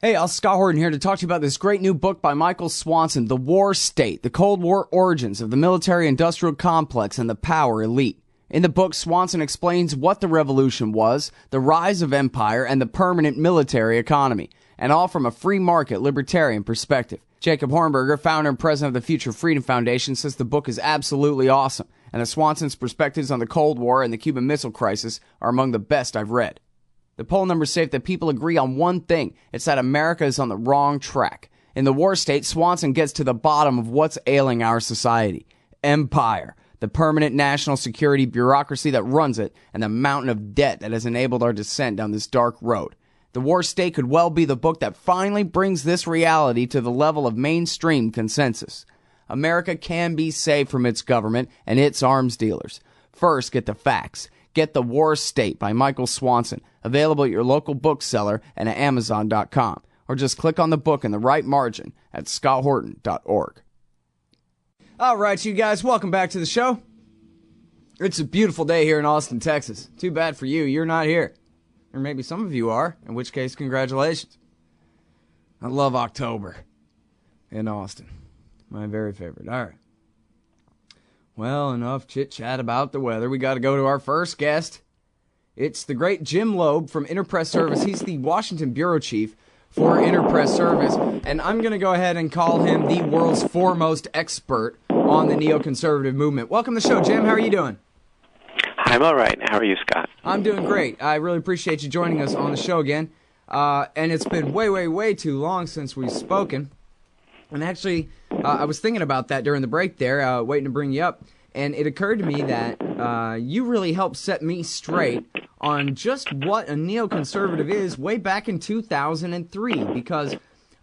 Hey, Scott Horton here to talk to you about this great new book by Michael Swanson, The War State, The Cold War Origins of the Military-Industrial Complex and the Power Elite. In the book, Swanson explains what the revolution was, the rise of empire, and the permanent military economy, and all from a free market libertarian perspective. Jacob Hornberger, founder and president of the Future Freedom Foundation, says the book is absolutely awesome, and that Swanson's perspectives on the Cold War and the Cuban Missile Crisis are among the best I've read. The poll numbers say that people agree on one thing. It's that America is on the wrong track. In The War State, Swanson gets to the bottom of what's ailing our society. Empire, the permanent national security bureaucracy that runs it, and the mountain of debt that has enabled our descent down this dark road. The War State could well be the book that finally brings this reality to the level of mainstream consensus. America can be saved from its government and its arms dealers. First, get the facts. Get The War State by Michael Swanson, available at your local bookseller and at Amazon.com. Or just click on the book in the right margin at scotthorton.org. All right, you guys, welcome back to the show. It's a beautiful day here in Austin, Texas. Too bad for you, you're not here. Or maybe some of you are, in which case, congratulations. I love October in Austin. My very favorite. All right. Well, enough chit-chat about the weather. We got to go to our first guest. It's the great Jim Lobe from Interpress Service. He's the Washington bureau chief for Interpress Service, and I'm going to go ahead and call him the world's foremost expert on the neoconservative movement. Welcome to the show, Jim. How are you doing? I'm all right. How are you, Scott? I'm doing great. I really appreciate you joining us on the show again. And it's been way too long since we've spoken. And actually, I was thinking about that during the break there, waiting to bring you up, and it occurred to me that you really helped set me straight on just what a neoconservative is way back in 2003, because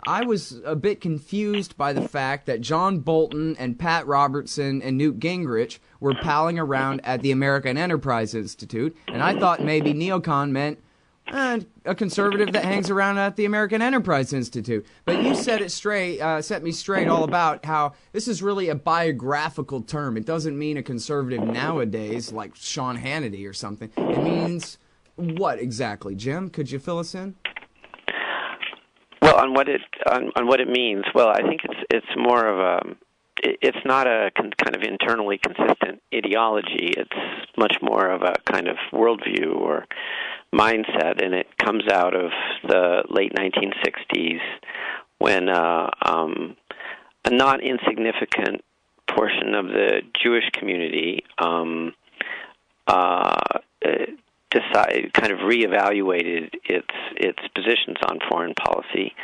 I was a bit confused by the fact that John Bolton and Pat Robertson and Newt Gingrich were palling around at the American Enterprise Institute, and I thought maybe neocon meant a conservative that hangs around at the American Enterprise Institute. But you set me straight all about how this is really a biographical term. It doesn't mean a conservative nowadays like Sean Hannity or something. It means what exactly, Jim? Could you fill us in? Well, on what it means. Well, I think it's more of a. It's not a kind of internally consistent ideology. It's much more of a kind of worldview or mindset, and it comes out of the late 1960s when a not insignificant portion of the Jewish community kind of reevaluated its positions on foreign policy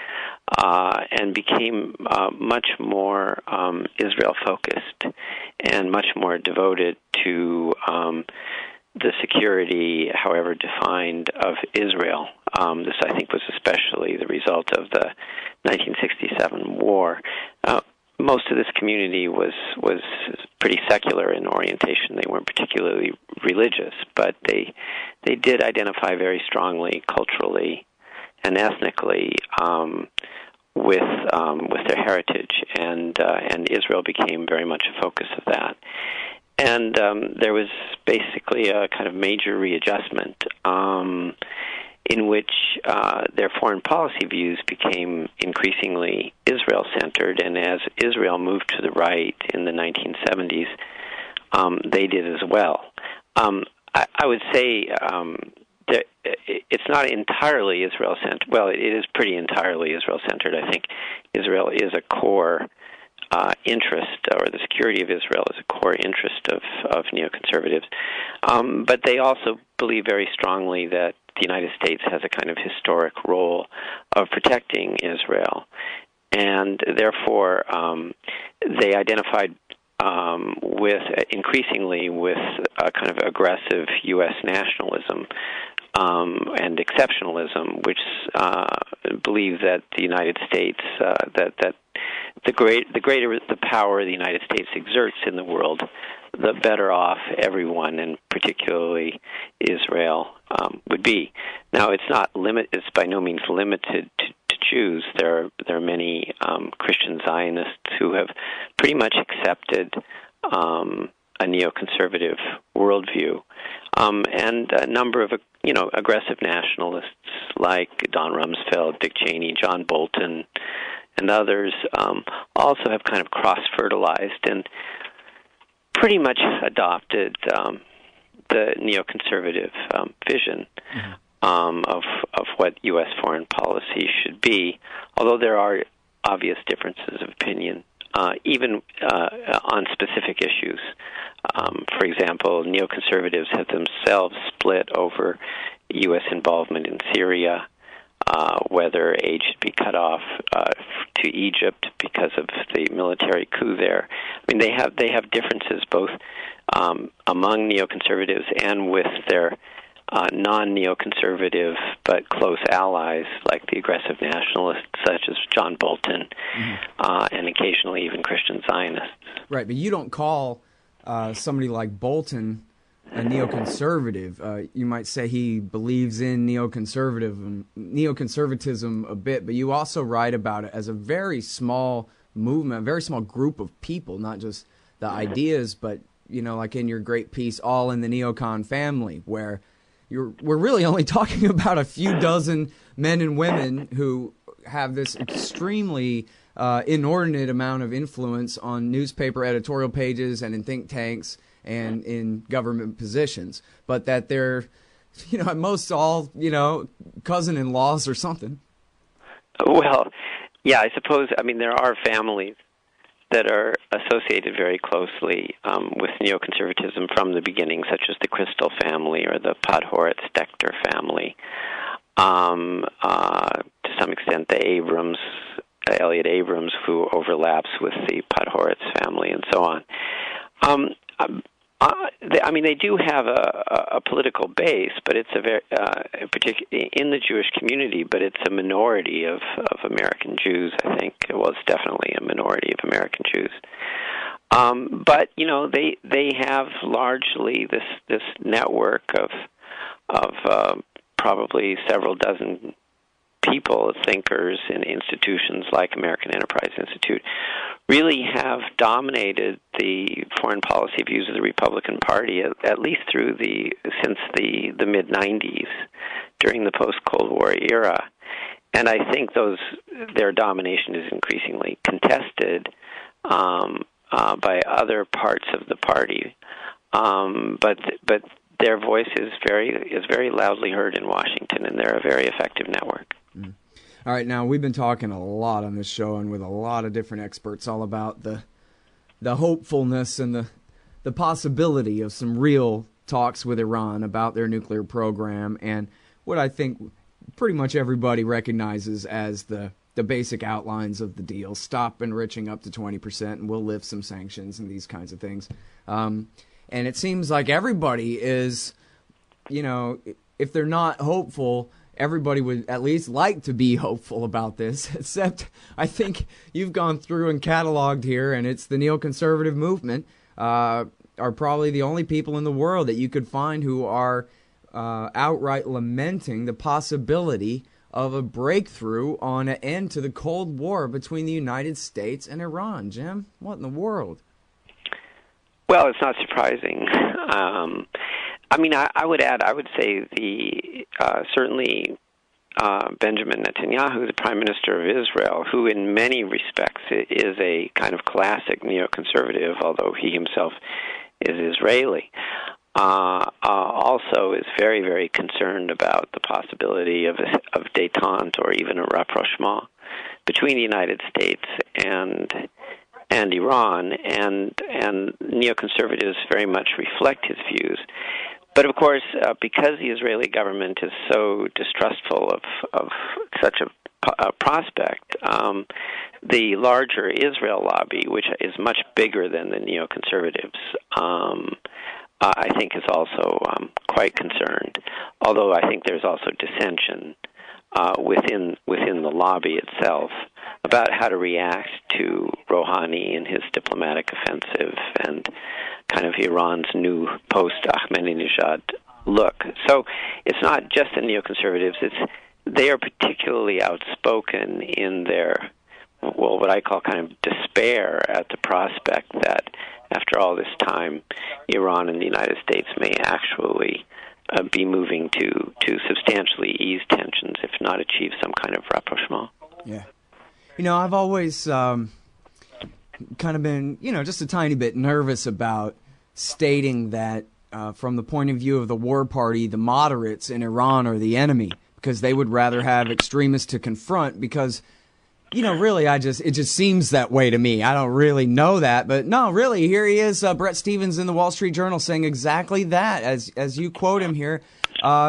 and became much more Israel-focused and much more devoted to the security, however defined, of Israel. This, I think, was especially the result of the 1967 war. Most of this community was pretty secular in orientation. They weren't particularly religious, but they did identify very strongly culturally and ethnically with their heritage, and Israel became very much a focus of that. And there was basically a kind of major readjustment in which their foreign policy views became increasingly Israel-centered, and as Israel moved to the right in the 1970s, they did as well. I would say that it's not entirely Israel-centered. Well, it is pretty entirely Israel-centered. I think Israel is a core interest, or the security of Israel is a core interest of neoconservatives. But they also believe very strongly that the United States has a kind of historic role of protecting Israel. And therefore, they identified increasingly with a kind of aggressive U.S. nationalism and exceptionalism, which believe that the United States, that the greater the power the United States exerts in the world, the better off everyone, and particularly Israel, would be. Now, it's by no means limited to Jews. There are many Christian Zionists who have pretty much accepted a neoconservative worldview, and a number of aggressive nationalists like Don Rumsfeld, Dick Cheney, John Bolton, and others also have kind of cross-fertilized and pretty much adopted the neoconservative vision of what U.S. foreign policy should be, although there are obvious differences of opinion, even on specific issues. For example, neoconservatives have themselves split over U.S. involvement in Syria, whether aid should be cut off to Egypt because of the military coup there. I mean, they have differences both among neoconservatives and with their non-neoconservative but close allies like the aggressive nationalists such as John Bolton, and occasionally even Christian Zionists. Right, but you don't call somebody like Bolton a neoconservative. You might say he believes in neoconservatism a bit, but you also write about it as a very small movement, a very small group of people, not just the ideas, but, like in your great piece, All in the Neocon Family, where we're really only talking about a few dozen men and women who have this extremely inordinate amount of influence on newspaper editorial pages and in think tanks and in government positions, but that they're, at most all, cousin-in-laws or something. Well, yeah, I suppose, there are families that are associated very closely with neoconservatism from the beginning, such as the Crystal family or the Podhoretz-Decter family. To some extent, the Elliot Abrams, who overlaps with the Podhoretz family, and so on. They do have a political base, but it's a very in the Jewish community. But it's a minority of American Jews. I think it's definitely a minority of American Jews. But they have largely this network of probably several dozen people, thinkers in institutions like American Enterprise Institute, really have dominated the foreign policy views of the Republican Party at least since the mid-'90s, during the post-Cold War era. And I think their domination is increasingly contested by other parts of the party, but their voice is very loudly heard in Washington, and they're a very effective network. All right, now we've been talking a lot on this show and with a lot of different experts all about the hopefulness and the possibility of some real talks with Iran about their nuclear program, and what I think pretty much everybody recognizes as the basic outlines of the deal: stop enriching up to 20%, and we'll lift some sanctions and these kinds of things. And it seems like everybody is, if they're not hopeful, everybody would at least like to be hopeful about this, except I think you've gone through and cataloged here, and it's the neoconservative movement are probably the only people in the world that you could find who are outright lamenting the possibility of a breakthrough on an end to the Cold War between the United States and Iran. Jim, what in the world? Well, it's not surprising. I would add, I would say certainly Benjamin Netanyahu, the Prime Minister of Israel, who in many respects is a kind of classic neoconservative, although he himself is Israeli, also is very, very concerned about the possibility of detente or even a rapprochement between the United States and Iran, and neoconservatives very much reflect his views. But of course, because the Israeli government is so distrustful of such a prospect, the larger Israel lobby, which is much bigger than the neoconservatives, I think is also quite concerned. Although I think there's also dissension within the lobby itself about how to react to Rouhani and his diplomatic offensive and kind of Iran's new post-Ahmadinejad look. So it's not just the neoconservatives. They are particularly outspoken in their, what I call kind of despair at the prospect that after all this time, Iran and the United States may actually be moving to substantially ease tensions, if not achieve some kind of rapprochement. Yeah. I've always kind of been, just a tiny bit nervous about stating that from the point of view of the war party, the moderates in Iran are the enemy, because they would rather have extremists to confront, because really, it just seems that way to me. I don't really know that, but no, really, here he is, Brett Stevens in the Wall Street Journal saying exactly that, as you quote him here,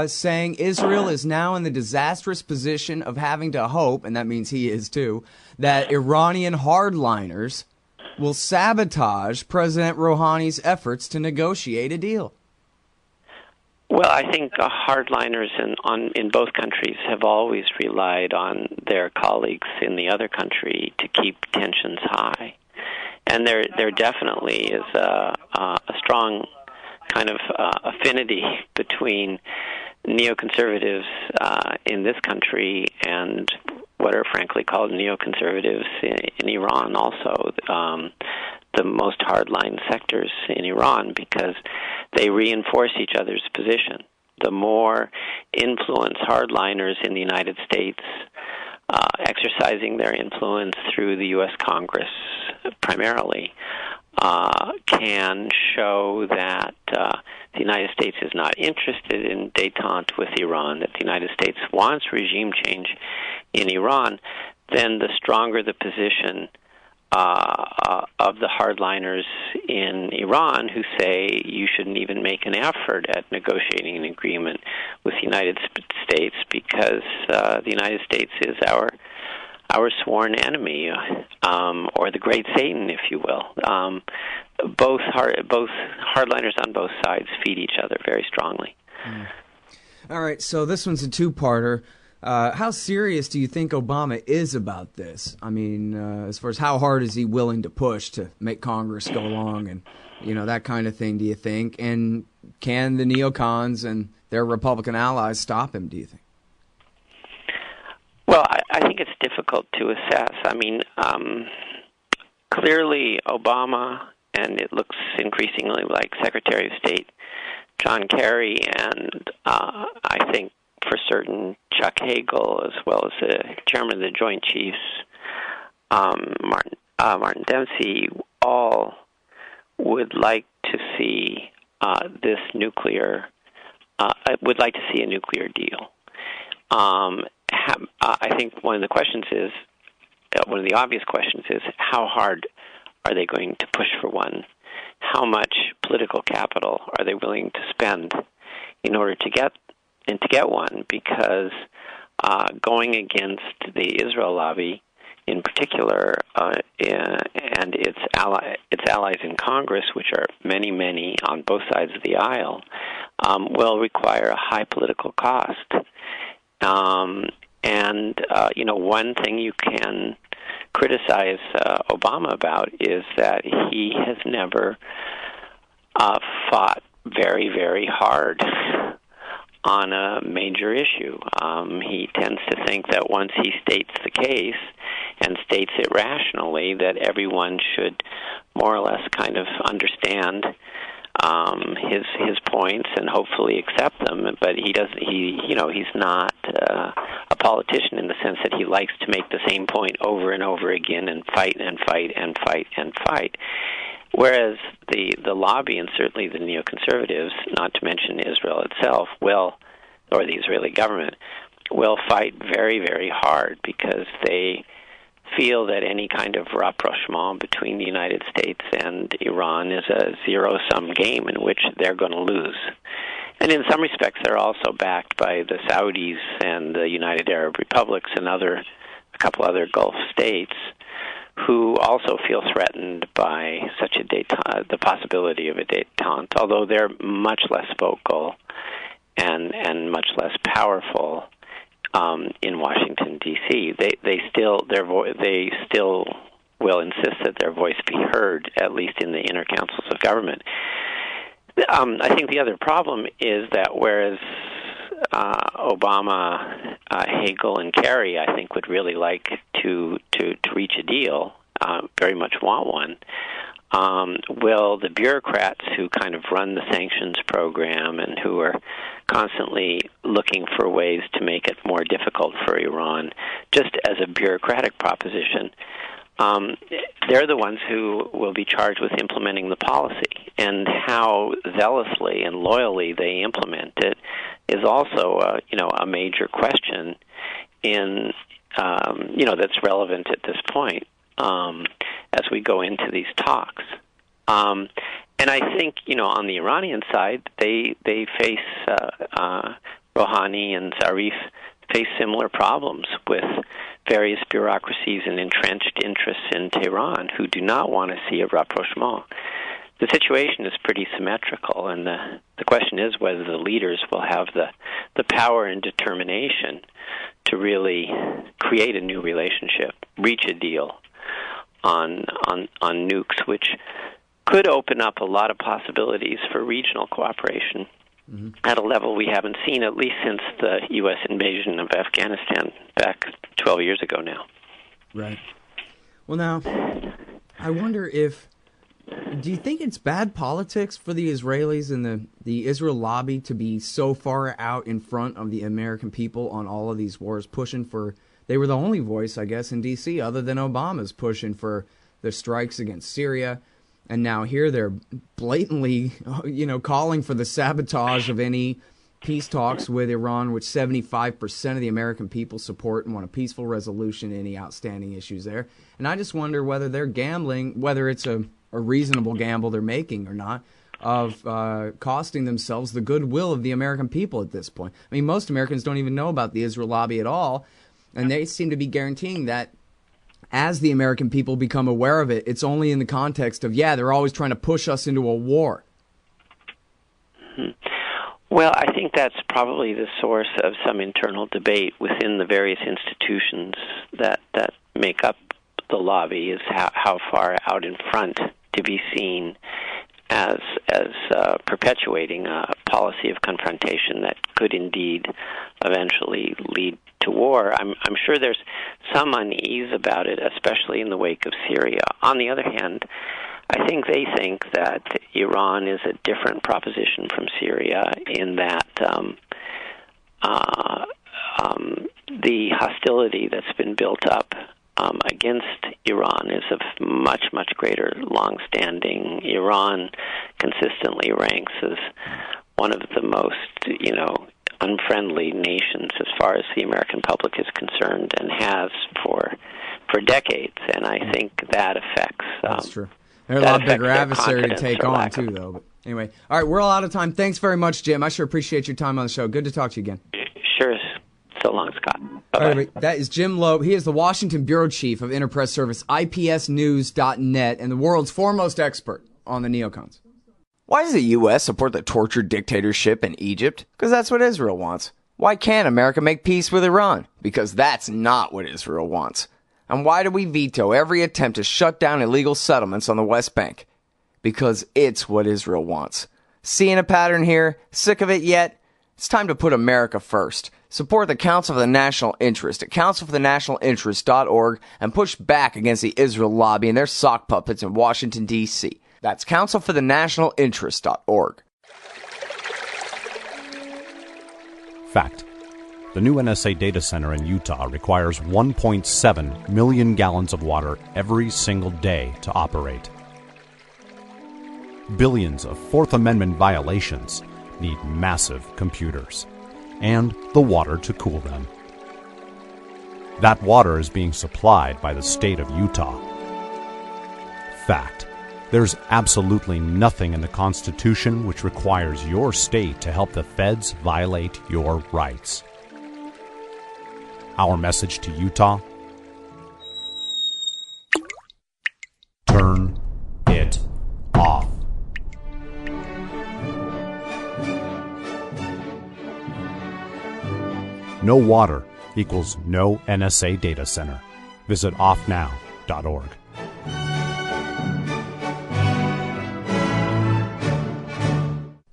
saying Israel is now in the disastrous position of having to hope, and that means he is too, that Iranian hardliners will sabotage President Rouhani's efforts to negotiate a deal. Well, I think hardliners in both countries have always relied on their colleagues in the other country to keep tensions high, and there definitely is a strong kind of affinity between neoconservatives in this country and what are frankly called neoconservatives in Iran also. The most hardline sectors in Iran, because they reinforce each other's position. The more influence hardliners in the United States, exercising their influence through the U.S. Congress primarily, can show that the United States is not interested in détente with Iran, that the United States wants regime change in Iran, then the stronger the position of the hardliners in Iran, who say you shouldn't even make an effort at negotiating an agreement with the United States because the United States is our sworn enemy, or the great Satan, if you will. Both hardliners on both sides feed each other very strongly. All right, so this one's a two-parter. How serious do you think Obama is about this? I mean, as far as how hard is he willing to push to make Congress go along and, that kind of thing, do you think? And can the neocons and their Republican allies stop him, do you think? Well, I think it's difficult to assess. I mean, clearly Obama, and it looks increasingly like Secretary of State John Kerry, and I think for certain Chuck Hagel, as well as the chairman of the Joint Chiefs, Martin Dempsey, all would like to see this nuclear. Would like to see a nuclear deal. I think one of the obvious questions is how hard are they going to push for one? How much political capital are they willing to spend in order to get one? Because going against the Israel lobby in particular, and its allies in Congress, which are many, many on both sides of the aisle, will require a high political cost. One thing you can criticize Obama about is that he has never fought very, very hard on a major issue. He tends to think that once he states the case and states it rationally, that everyone should more or less kind of understand his points and hopefully accept them. But he doesn't. He's not a politician in the sense that he likes to make the same point over and over again and fight and fight and fight and fight. Whereas the lobby, and certainly the neoconservatives, not to mention Israel itself, or the Israeli government, will fight very, very hard because they feel that any kind of rapprochement between the United States and Iran is a zero-sum game in which they're going to lose. And in some respects, they're also backed by the Saudis and the United Arab Republics and a couple other Gulf states, who also feel threatened by such a détente, the possibility of a détente, although they're much less vocal and much less powerful in Washington D.C. They still will insist that their voice be heard, at least in the inner councils of government. I think the other problem is that whereas Obama, Hagel, and Kerry, I think, would really like to reach a deal, very much want one. will the bureaucrats who kind of run the sanctions program and who are constantly looking for ways to make it more difficult for Iran, just as a bureaucratic proposition, they're the ones who will be charged with implementing the policy. And how zealously and loyally they implement it is also, a major question that's relevant at this point as we go into these talks. And I think, on the Iranian side, they face Rouhani and Zarif face similar problems with various bureaucracies and entrenched interests in Tehran who do not want to see a rapprochement. The situation is pretty symmetrical, and the question is whether the leaders will have the power and determination to really create a new relationship, reach a deal on nukes, which could open up a lot of possibilities for regional cooperation at a level we haven't seen, at least since the U.S. invasion of Afghanistan back 12 years ago now. Right. Well, now, I wonder do you think it's bad politics for the Israelis and the Israel lobby to be so far out in front of the American people on all of these wars, pushing for, they were the only voice, I guess, in D.C., other than Obama's pushing for the strikes against Syria. And now here they're blatantly, calling for the sabotage of any peace talks with Iran, which 75% of the American people support and want a peaceful resolution to any outstanding issues there. And I just wonder whether they're gambling, whether it's a reasonable gamble they're making or not, of costing themselves the goodwill of the American people at this point. I mean, most Americans don't even know about the Israel lobby at all, and they seem to be guaranteeing that as the American people become aware of it, it's only in the context of, they're always trying to push us into a war. Well, I think that's probably the source of some internal debate within the various institutions that make up the lobby, is how far out in front to be seen as perpetuating a policy of confrontation that could indeed eventually lead to war. I'm sure there's some unease about it, especially in the wake of Syria. On the other hand, I think they think that Iran is a different proposition from Syria in that the hostility that's been built up against Iran is of much, much greater long-standing. Iran consistently ranks as one of the most, unfriendly nations as far as the American public is concerned, and has for decades. And I think that affects. That's true. They're a lot bigger adversary to take on, too, though. But anyway, all right, we're all out of time. Thanks very much, Jim. I sure appreciate your time on the show. Good to talk to you again. Sure. So long, Scott. Bye-bye. All right, that is Jim Lobe. He is the Washington Bureau Chief of Interpress Service, IPSnews.net, and the world's foremost expert on the neocons. Why does the U.S. support the tortured dictatorship in Egypt? Because that's what Israel wants. Why can't America make peace with Iran? Because that's not what Israel wants. And why do we veto every attempt to shut down illegal settlements on the West Bank? Because it's what Israel wants. Seeing a pattern here? Sick of it yet? It's time to put America first. Support the Council for the National Interest at councilforthenationalinterest.org and push back against the Israel lobby and their sock puppets in Washington, D.C. That's councilforthenationalinterest.org. Fact. The new NSA data center in Utah requires 1.7 million gallons of water every single day to operate. Billions of Fourth Amendment violations need massive computers and the water to cool them. That water is being supplied by the state of Utah. Fact. There's absolutely nothing in the Constitution which requires your state to help the feds violate your rights. Our message to Utah: turn it off. No water equals no NSA data center. Visit offnow.org.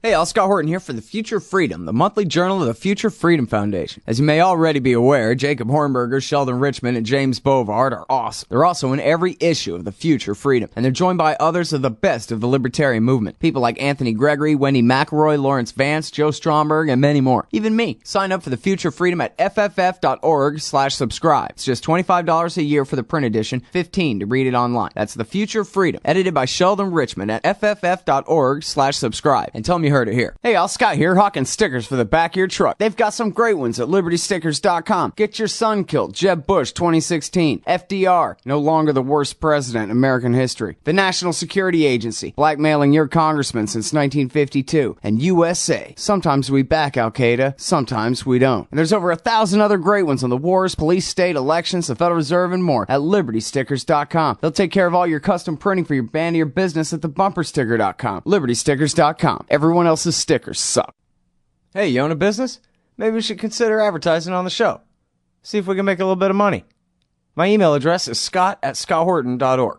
Hey, Hey, all, Scott Horton here for The Future Freedom, the monthly journal of the Future Freedom Foundation. As you may already be aware, Jacob Hornberger, Sheldon Richman, and James Bovard are awesome. They're also in every issue of The Future Freedom, and they're joined by others of the best of the libertarian movement. People like Anthony Gregory, Wendy McElroy, Lawrence Vance, Joe Stromberg, and many more. Even me. Sign up for The Future Freedom at fff.org/subscribe. It's just $25 a year for the print edition, $15 to read it online. That's The Future Freedom, edited by Sheldon Richman at fff.org/subscribe. And tell me you heard it here. Hey, all, Scott here, hawking stickers for the back of your truck. They've got some great ones at libertystickers.com. Get your son killed, Jeb Bush 2016, FDR, no longer the worst president in American history, the National Security Agency, blackmailing your congressman since 1952, and USA. Sometimes we back Al-Qaeda, sometimes we don't. And there's over 1,000 other great ones on the wars, police, state, elections, the Federal Reserve, and more at libertystickers.com. They'll take care of all your custom printing for your band or your business at thebumpersticker.com. libertystickers.com. Everyone else's stickers suck. Hey, you own a business? Maybe we should consider advertising on the show. See if we can make a little bit of money. My email address is scott@scotthorton.org.